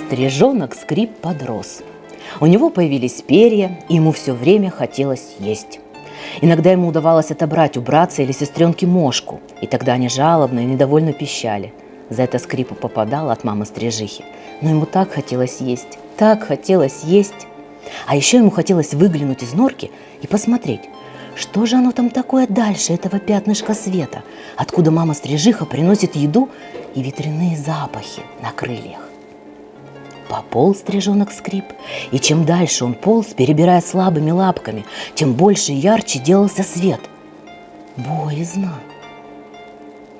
Стрижонок Скрип подрос. У него появились перья, и ему все время хотелось есть. Иногда ему удавалось отобрать у братца или сестренки мошку, и тогда они жалобно и недовольно пищали. За это Скрипу попадало от мамы Стрижихи. Но ему так хотелось есть, так хотелось есть. А еще ему хотелось выглянуть из норки и посмотреть, что же оно там такое дальше этого пятнышка света, откуда мама Стрижиха приносит еду и ветряные запахи на крыльях. Пополз Стрижонок Скрип, и чем дальше он полз, перебирая слабыми лапками, тем больше и ярче делался свет. Боязно.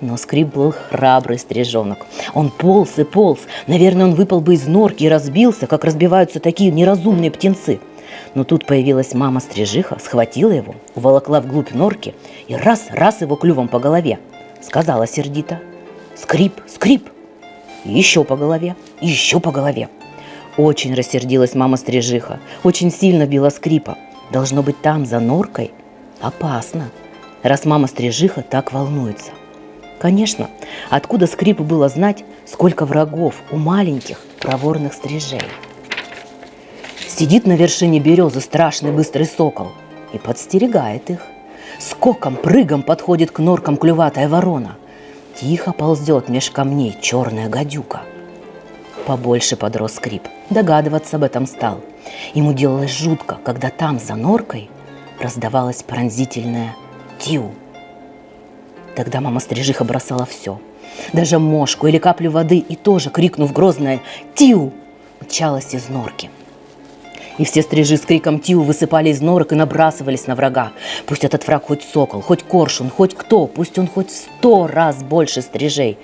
Но Скрип был храбрый стрижонок. Он полз и полз. Наверное, он выпал бы из норки и разбился, как разбиваются такие неразумные птенцы. Но тут появилась мама Стрижиха, схватила его, уволокла вглубь норки и раз его клювом по голове. Сказала сердито: «Скрип, Скрип!» И еще по голове, и еще по голове. Очень рассердилась мама Стрижиха, очень сильно била Скрипа. Должно быть, там, за норкой, опасно, раз мама Стрижиха так волнуется. Конечно, откуда Скрипу было знать, сколько врагов у маленьких проворных стрижей? Сидит на вершине березы страшный быстрый сокол и подстерегает их. Скоком, прыгом подходит к норкам клюватая ворона. Тихо ползет меж камней черная гадюка. Побольше подрос Скрип, догадываться об этом стал. Ему делалось жутко, когда там, за норкой, раздавалось пронзительное «тиу». Тогда мама Стрижиха бросала все, даже мошку или каплю воды, и тоже, крикнув грозное «тиу», мчалась из норки. И все стрижи с криком «тиу» высыпали из норок и набрасывались на врага. Пусть этот враг хоть сокол, хоть коршун, хоть кто, пусть он хоть 100 раз больше стрижей.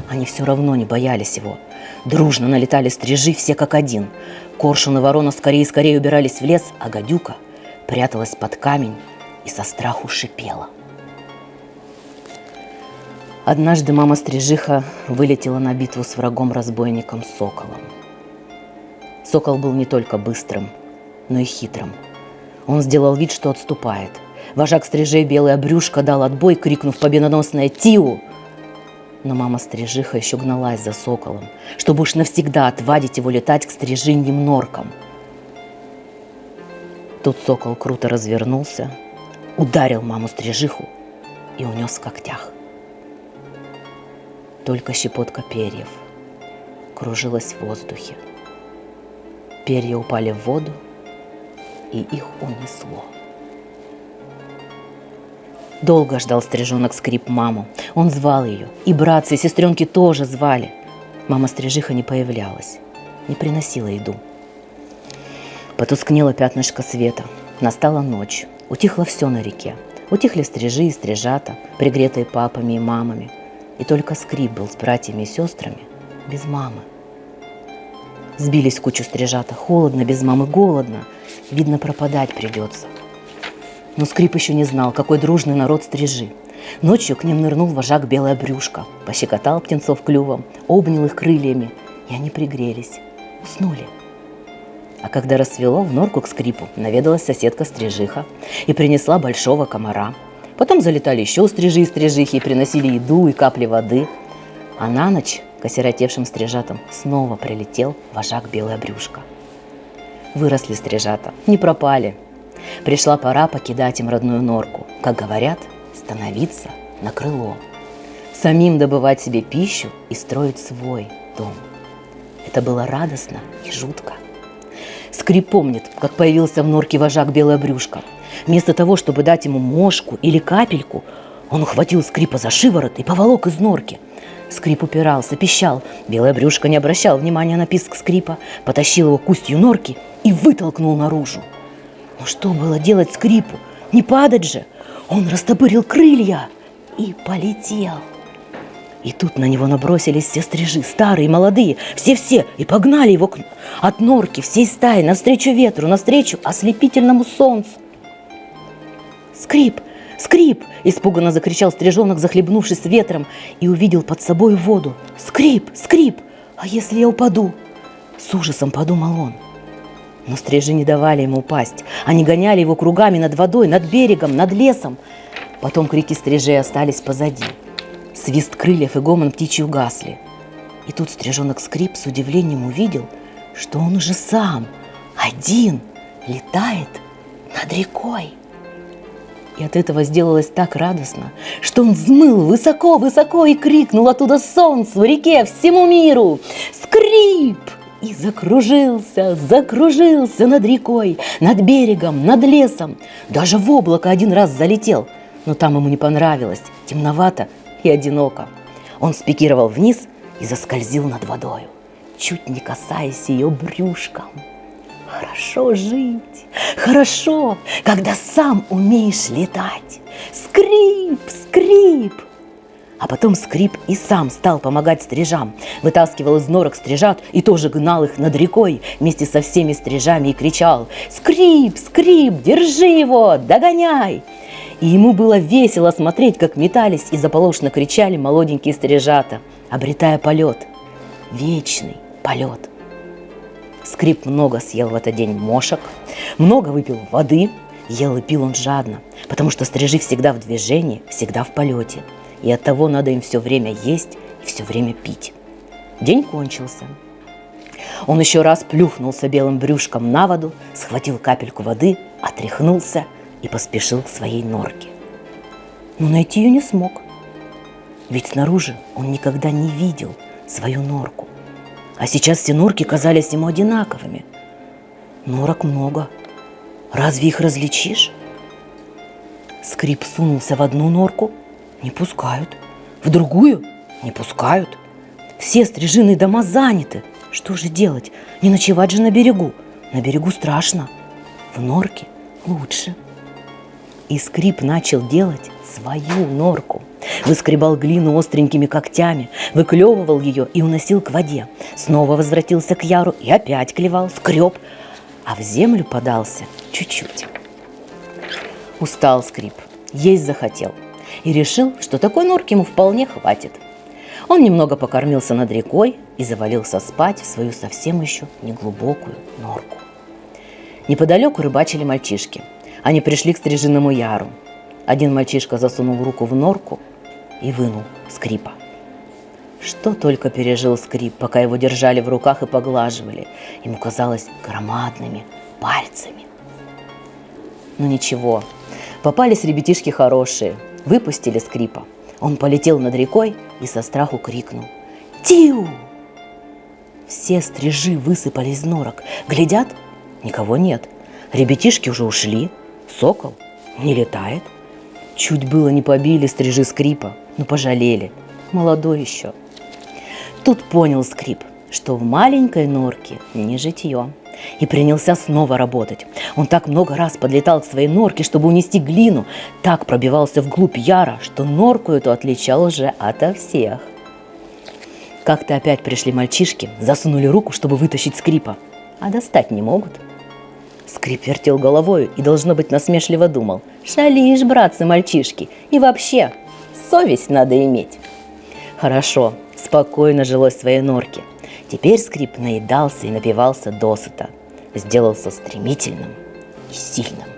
Они все равно не боялись его. Дружно налетали стрижи, все как один. Коршун и ворона скорее убирались в лес, а гадюка пряталась под камень и со страху шипела. Однажды мама Стрижиха вылетела на битву с врагом-разбойником Соколом. Сокол был не только быстрым, но и хитрым. Он сделал вид, что отступает. Вожак стрижей Белая Брюшка дал отбой, крикнув победоносное «Тиу!». Но мама Стрижиха еще гналась за соколом, чтобы уж навсегда отвадить его летать к стрижиньим норкам. Тут сокол круто развернулся, ударил маму Стрижиху и унес в когтях. Только щепотка перьев кружилась в воздухе. Перья упали в воду, и их унесло. Долго ждал Стрижонок Скрип маму. Он звал ее, и братцы, и сестренки тоже звали. Мама Стрижиха не появлялась, не приносила еду. Потускнело пятнышко света. Настала ночь. Утихло все на реке. Утихли стрижи и стрижата, пригретые папами и мамами. И только Скрип был с братьями и сестрами без мамы. Сбились в кучу стрижата. Холодно, без мамы голодно. Видно, пропадать придется. Но Скрип еще не знал, какой дружный народ стрижи. Ночью к ним нырнул вожак Белая Брюшка, пощекотал птенцов клювом, обнял их крыльями, и они пригрелись, уснули. А когда рассвело, в норку к Скрипу наведалась соседка Стрижиха и принесла большого комара. Потом залетали еще стрижи и стрижихи и приносили еду и капли воды. А на ночь к осиротевшим стрижатам снова прилетел вожак Белая Брюшка. Выросли стрижата, не пропали. Пришла пора покидать им родную норку, как говорят, становиться на крыло, самим добывать себе пищу и строить свой дом. Это было радостно и жутко. Скрип помнит, как появился в норке вожак Белая Брюшка. Вместо того, чтобы дать ему мошку или капельку, он ухватил Скрипа за шиворот и поволок из норки. Скрип упирался, пищал. Белая Брюшка не обращал внимания на писк Скрипа, потащил его к устью норки и вытолкнул наружу. Но что было делать Скрипу? Не падать же! Он растопырил крылья и полетел. И тут на него набросились все стрижи, старые, молодые, все-все, и погнали его от норки всей стаи навстречу ветру, навстречу ослепительному солнцу. «Скрип! Скрип!» – испуганно закричал стрижонок, захлебнувшись ветром, и увидел под собой воду. «Скрип! Скрип! А если я упаду?» С ужасом подумал он. Но стрижи не давали ему упасть. Они гоняли его кругами над водой, над берегом, над лесом. Потом крики стрижей остались позади. Свист крыльев и гомон птичий угасли. И тут стрижонок Скрип с удивлением увидел, что он уже сам, один, летает над рекой. И от этого сделалось так радостно, что он взмыл высоко-высоко и крикнул оттуда солнцу, реке, всему миру: «Скрип!» И закружился над рекой, над берегом, над лесом. Даже в облако один раз залетел, но там ему не понравилось, темновато и одиноко. Он спикировал вниз и заскользил над водою, чуть не касаясь ее брюшком. Хорошо жить, хорошо, когда сам умеешь летать. Скрип, скрип. А потом Скрип и сам стал помогать стрижам, вытаскивал из норок стрижат и тоже гнал их над рекой вместе со всеми стрижами и кричал: «Скрип, Скрип, держи его, догоняй!» И ему было весело смотреть, как метались и заполошно кричали молоденькие стрижата, обретая полет, вечный полет. Скрип много съел в этот день мошек, много выпил воды, ел и пил он жадно, потому что стрижи всегда в движении, всегда в полете, и оттого надо им все время есть и все время пить. День кончился. Он еще раз плюхнулся белым брюшком на воду, схватил капельку воды, отряхнулся и поспешил к своей норке. Но найти ее не смог, ведь снаружи он никогда не видел свою норку. А сейчас все норки казались ему одинаковыми. Норок много. Разве их различишь? Скрип сунулся в одну норку — не пускают. В другую — не пускают. Все стрижиные дома заняты. Что же делать? Не ночевать же на берегу. На берегу страшно. В норке лучше. И Скрип начал делать свою норку. Выскребал глину остренькими когтями, выклевывал ее и уносил к воде. Снова возвратился к яру и опять клевал, скреб, а в землю подался чуть-чуть. Устал Скрип, есть захотел и решил, что такой норки ему вполне хватит. Он немного покормился над рекой и завалился спать в свою совсем еще неглубокую норку. Неподалеку рыбачили мальчишки. Они пришли к стрижиному яру. Один мальчишка засунул руку в норку и вынул Скрипа. Что только пережил Скрип, пока его держали в руках и поглаживали. Ему казалось громадными пальцами. Но ничего, попались ребятишки хорошие, выпустили Скрипа. Он полетел над рекой и со страху крикнул: «Тиу!» Все стрижи высыпали из норок. Глядят, никого нет. Ребятишки уже ушли, сокол не летает. Чуть было не побили стрижи Скрипа, но пожалели, молодой еще. Тут понял Скрип, что в маленькой норке не житье, и принялся снова работать. Он так много раз подлетал к своей норке, чтобы унести глину, так пробивался вглубь яра, что норку эту отличал уже ото всех. Как-то опять пришли мальчишки, засунули руку, чтобы вытащить Скрипа, а достать не могут. Скрип вертел головою и, должно быть, насмешливо думал: «Шалишь, братцы-мальчишки, и вообще совесть надо иметь». Хорошо, спокойно жилось в своей норке. Теперь Скрип наедался и напивался досыта, сделался стремительным и сильным.